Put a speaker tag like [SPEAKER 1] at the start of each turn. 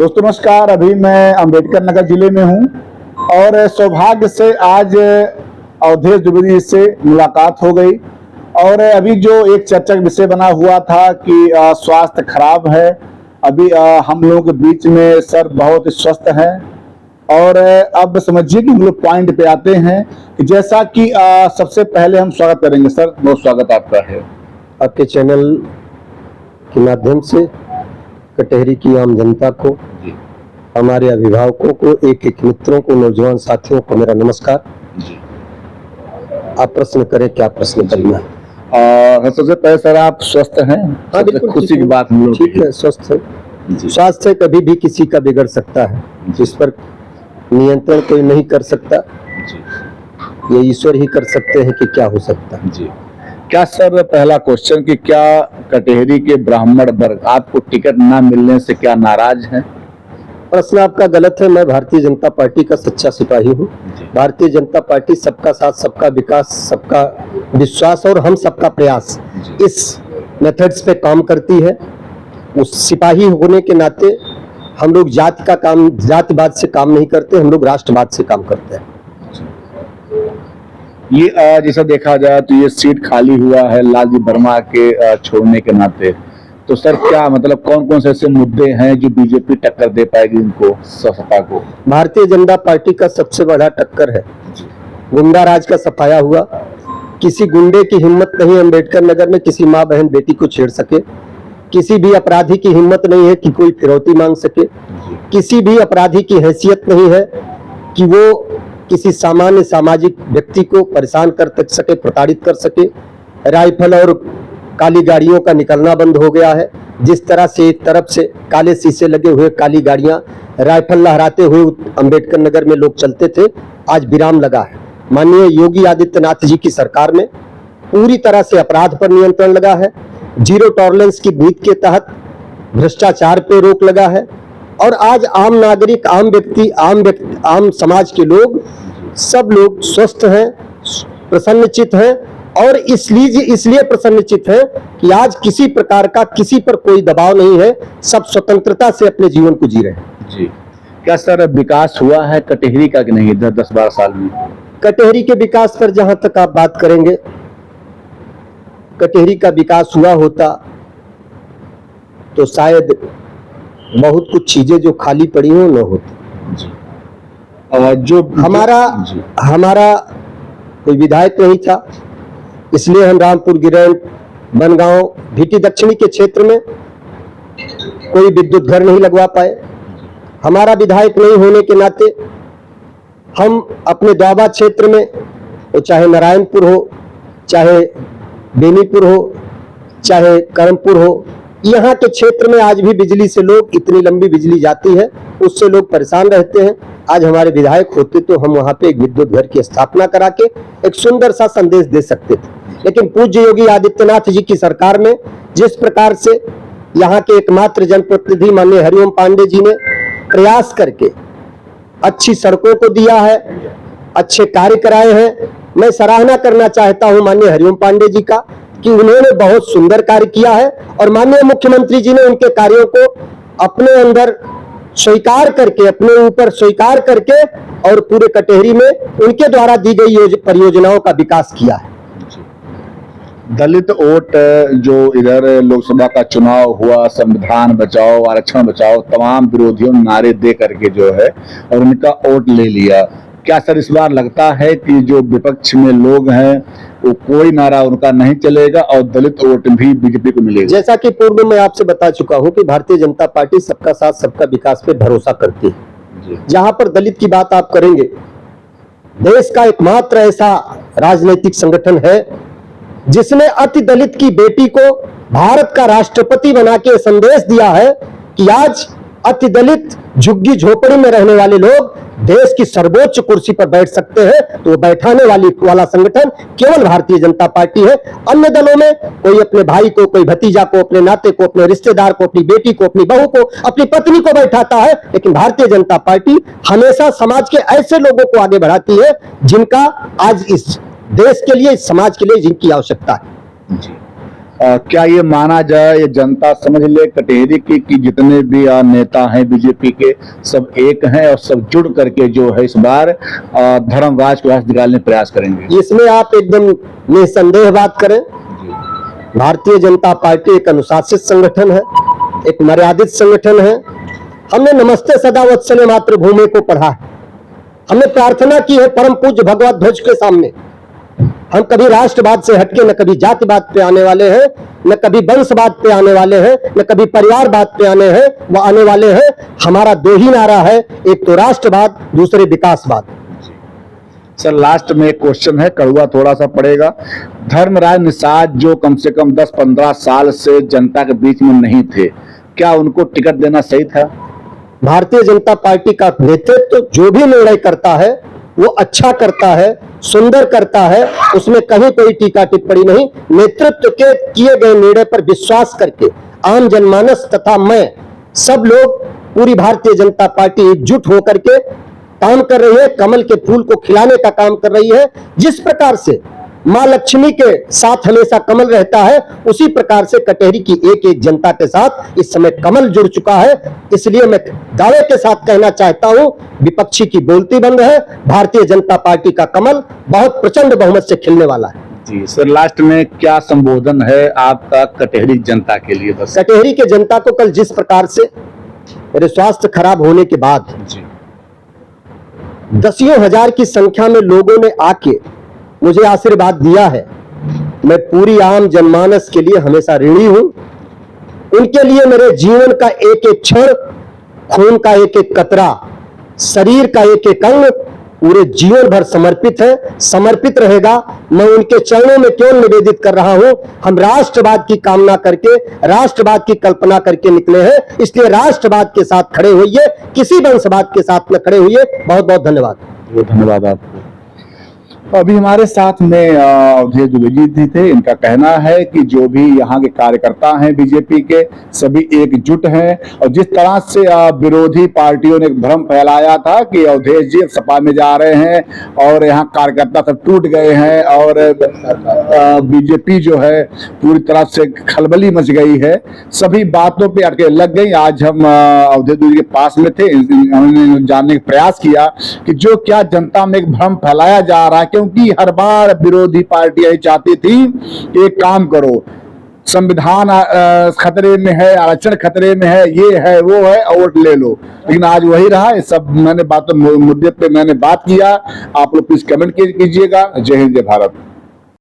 [SPEAKER 1] दोस्तों नमस्कार। अभी मैं अंबेडकर नगर जिले में हूं और सौभाग्य से आज अवधेश द्विवेदी से मुलाकात हो गई। और अभी जो एक चर्चा का विषय बना हुआ था कि स्वास्थ्य खराब है, अभी हम लोगों के बीच में सर बहुत स्वस्थ हैं। और अब समझिए कि हम लोग पॉइंट पे आते हैं कि जैसा कि सबसे पहले हम स्वागत करेंगे। सर बहुत स्वागत आपका है
[SPEAKER 2] आपके चैनल के माध्यम से कटहरी की आम जनता को, हमारे अभिभावकों को, एक मित्रों को, नौजवान साथियों को मेरा नमस्कार जी। आप प्रश्न करें, क्या प्रश्न करना है?
[SPEAKER 1] सबसे पहले सर आप स्वस्थ हैं?
[SPEAKER 2] हाँ बिल्कुल,
[SPEAKER 1] खुशी की बात हम लोग
[SPEAKER 2] ठीक है, स्वस्थ है। स्वास्थ्य कभी भी किसी का बिगड़ सकता है, जिस पर नियंत्रण कोई नहीं कर सकता, ये ईश्वर ही कर सकते हैं कि क्या हो सकता है जी।
[SPEAKER 1] क्या सर पहला क्वेश्चन कि क्या कटहरी के ब्राह्मण वर्ग आपको टिकट ना मिलने से क्या नाराज हैं?
[SPEAKER 2] प्रश्न आपका गलत है। मैं भारतीय जनता पार्टी का सच्चा सिपाही हूँ। भारतीय जनता पार्टी सबका साथ, सबका विकास, सबका विश्वास और हम सबका प्रयास, इस मेथड्स पे काम करती है। उस सिपाही होने के नाते हम लोग जाति का काम, जातिवाद से काम नहीं करते, हम लोग राष्ट्रवाद से काम करते हैं।
[SPEAKER 1] ये जैसा देखा जाए तो ये सीट खाली हुआ है लालजी वर्मा के छोड़ने के नाते, तो सर क्या मतलब कौन कौन से ऐसे मुद्दे हैं जो बीजेपी टक्कर दे पाएगी इनको, सपा को?
[SPEAKER 2] भारतीय जनता पार्टी का सबसे बड़ा टक्कर है गुंडा राज का सफाया हुआ। किसी गुंडे की हिम्मत नहीं अंबेडकर नगर में किसी माँ बहन बेटी को छेड़ सके। किसी भी अपराधी की हिम्मत नहीं है कि कोई फिरौती मांग सके। किसी भी अपराधी की हैसियत नहीं है कि वो किसी सामान्य सामाजिक व्यक्ति को परेशान कर सके, प्रताड़ित कर सके। राइफल और काली गाड़ियों का निकलना बंद हो गया है। जिस तरह से एक तरफ से काले शीशे लगे हुए काली गाड़ियां, राइफल लहराते हुए अंबेडकर नगर में लोग चलते थे, आज विराम लगा है। माननीय योगी आदित्यनाथ जी की सरकार में पूरी तरह से अपराध पर नियंत्रण लगा है। जीरो टॉलरेंस की नीति के तहत भ्रष्टाचार पे रोक लगा है। और आज आम नागरिक, आम व्यक्ति, आम समाज के लोग, सब लोग स्वस्थ हैं, प्रसन्नचित हैं। और इसलिए प्रसन्नचित है कि आज किसी प्रकार का किसी पर कोई दबाव नहीं है, सब स्वतंत्रता से अपने जीवन को जी रहे हैं
[SPEAKER 1] जी। क्या सर विकास हुआ है कटहरी का कि नहीं 10-12 साल में?
[SPEAKER 2] कटहरी के विकास पर जहां तक आप बात करेंगे, कटहरी का विकास हुआ होता तो शायद बहुत कुछ चीजें जो खाली पड़ी हो न होती जी।
[SPEAKER 1] और जो
[SPEAKER 2] हमारा कोई विधायक नहीं था, इसलिए हम रामपुर, गिरैन, बनगांव, भीटी दक्षिणी के क्षेत्र में कोई विद्युत घर नहीं लगवा पाए। हमारा विधायक नहीं होने के नाते हम अपने द्वाबा क्षेत्र में, वो चाहे नारायणपुर हो, चाहे बेनीपुर हो, चाहे करमपुर हो, यहाँ के क्षेत्र में आज भी बिजली से लोग, इतनी लंबी बिजली जाती है, उससे लोग परेशान रहते हैं। आज हमारे विधायक होते तो हम वहां पे एक विद्युत घर की स्थापना करा के एक सुंदर सा संदेश दे सकते थे। लेकिन पूज्य योगी आदित्यनाथ जी की सरकार में जिस प्रकार से यहाँ के एकमात्र जनप्रतिनिधि माननीय हरिओम पांडे जी ने प्रयास करके अच्छी सड़कों को दिया है, अच्छे कार्य कराए हैं, मैं सराहना करना चाहता हूं माननीय हरिओम पांडे जी का कि उन्होंने बहुत सुंदर कार्य किया है। और माननीय मुख्यमंत्री जी ने उनके कार्यों को अपने अंदर स्वीकार करके, अपने ऊपर स्वीकार करके और पूरे कटहरी में उनके द्वारा दी गई परियोजनाओं का विकास किया है।
[SPEAKER 1] दलित वोट जो इधर लोकसभा का चुनाव हुआ, संविधान बचाओ, आरक्षण बचाओ, तमाम विरोधियों ने नारे दे करके जो है और उनका वोट ले लिया। क्या सर इस बार लगता है कि जो विपक्ष में लोग हैं वो कोई नारा उनका नहीं चलेगा और दलित वोट भी बीजेपी को मिलेगा?
[SPEAKER 2] जैसा कि पूर्व में आपसे बता चुका हूं कि भारतीय जनता पार्टी सबका साथ, सबका विकास पे भरोसा करती है। जहां पर दलित की बात आप करेंगे, देश का एकमात्र ऐसा राजनीतिक संगठन है जिसने अति दलित की बेटी को भारत का राष्ट्रपति बना के संदेश दिया है कि आज अति दलित झुग्गी झोपड़ी में रहने वाले लोग देश की सर्वोच्च कुर्सी पर बैठ सकते हैं, तो वो बैठाने वाला संगठन केवल भारतीय जनता पार्टी है। अन्य दलों में कोई अपने भाई को, कोई भतीजा को, अपने नाते को, अपने रिश्तेदार को, अपनी बेटी को, अपनी बहू को, अपनी पत्नी को बैठाता है, लेकिन भारतीय जनता पार्टी हमेशा समाज के ऐसे लोगों को आगे बढ़ाती है जिनका आज इस देश के लिए, इस समाज के लिए जिनकी आवश्यकता है।
[SPEAKER 1] क्या ये माना जाए, ये जनता समझ ले कटेहरी की कि जितने भी नेता हैं बीजेपी के सब एक हैं और सब जुड़ करके जो है इस बार धर्मराज को यहाँ से निकालने का प्रयास करेंगे?
[SPEAKER 2] इसमें आप एकदम निसंदेह बात करें। भारतीय जनता पार्टी एक अनुशासित संगठन है, एक मर्यादित संगठन है। हमने नमस्ते सदा वत्सले मातृभूमि को पढ़ा है, हमने प्रार्थना की है परम पूज्य भगवत ध्वज के सामने। हम कभी राष्ट्रवाद से हटके न कभी जातिवाद पे आने वाले हैं, न कभी वंशवाद पे आने वाले हैं, न कभी परिवारवाद पे आने वाले हैं। हमारा दो ही नारा है, एक तो राष्ट्रवाद, दूसरे विकासवाद।
[SPEAKER 1] सर लास्ट में एक क्वेश्चन है, कड़वा थोड़ा सा पड़ेगा। धर्मराज निषाद जो कम से कम 10-15 साल से जनता के बीच में नहीं थे, क्या उनको टिकट देना सही था?
[SPEAKER 2] भारतीय जनता पार्टी का नेतृत्व जो भी निर्णय करता है वो अच्छा करता है, सुंदर करता है, उसमें कहीं कोई टीका टिप्पणी नहीं। नेतृत्व के किए गए निर्णय पर विश्वास करके आम जनमानस तथा मैं सब लोग, पूरी भारतीय जनता पार्टी एकजुट होकर के काम कर रही है, कमल के फूल को खिलाने का काम कर रही है। जिस प्रकार से मां लक्ष्मी के साथ हमेशा कमल रहता है, उसी प्रकार से कटेहरी की एक एक जनता के साथ इस समय कमल जुड़ चुका है। इसलिए मैं दावे के साथ कहना चाहता हूं, विपक्षी की बोलती बंद है, भारतीय जनता पार्टी का कमल बहुत प्रचंड बहुमत से खिलने वाला है।
[SPEAKER 1] जी सर, लास्ट में क्या संबोधन है आपका कटेहरी जनता के लिए? बस
[SPEAKER 2] कटेहरी के जनता को कल जिस प्रकार से मेरे स्वास्थ्य खराब होने के बाद दसियों हजार की संख्या में लोगों ने आके मुझे आशीर्वाद दिया है, मैं पूरी आम जनमानस के लिए हमेशा ऋणी हूं। उनके लिए मेरे जीवन का एक एक क्षण, खून का एक एक कतरा, शरीर का एक एक अंग पूरे जीवन भर समर्पित है, समर्पित रहेगा। मैं उनके चरणों में क्यों निवेदित कर रहा हूं? हम राष्ट्रवाद की कामना करके, राष्ट्रवाद की कल्पना करके निकले हैं, इसलिए राष्ट्रवाद के साथ खड़े होइए, किसी वंशवाद के साथ न खड़े होइए। बहुत बहुत धन्यवाद।
[SPEAKER 1] धन्यवाद आपको। अभी हमारे साथ में अवधेश द्विवेदी जी थे। इनका कहना है कि जो भी यहाँ के कार्यकर्ता हैं बीजेपी के, सभी एकजुट हैं और जिस तरह से विरोधी पार्टियों ने भ्रम फैलाया था कि अवधेश जी सपा में जा रहे हैं और यहाँ कार्यकर्ता सब टूट गए हैं और बीजेपी जो है पूरी तरह से खलबली मच गई है, सभी बातों पे अटके लग गई। आज हम अवधेश द्विवेदी के पास में थे, हमने जानने का प्रयास किया कि जो क्या जनता में एक भ्रम फैलाया जा रहा है, क्योंकि हर बार विरोधी पार्टियां चाहती थी कि एक काम करो, संविधान खतरे में है, आरक्षण खतरे में है, ये है वो है, वोट ले लो। लेकिन आज वही रहा। सब मैंने मुद्दे पे मैंने बात किया। आप लोग प्लीज कमेंट कीजिएगा। जय हिंद, जय भारत।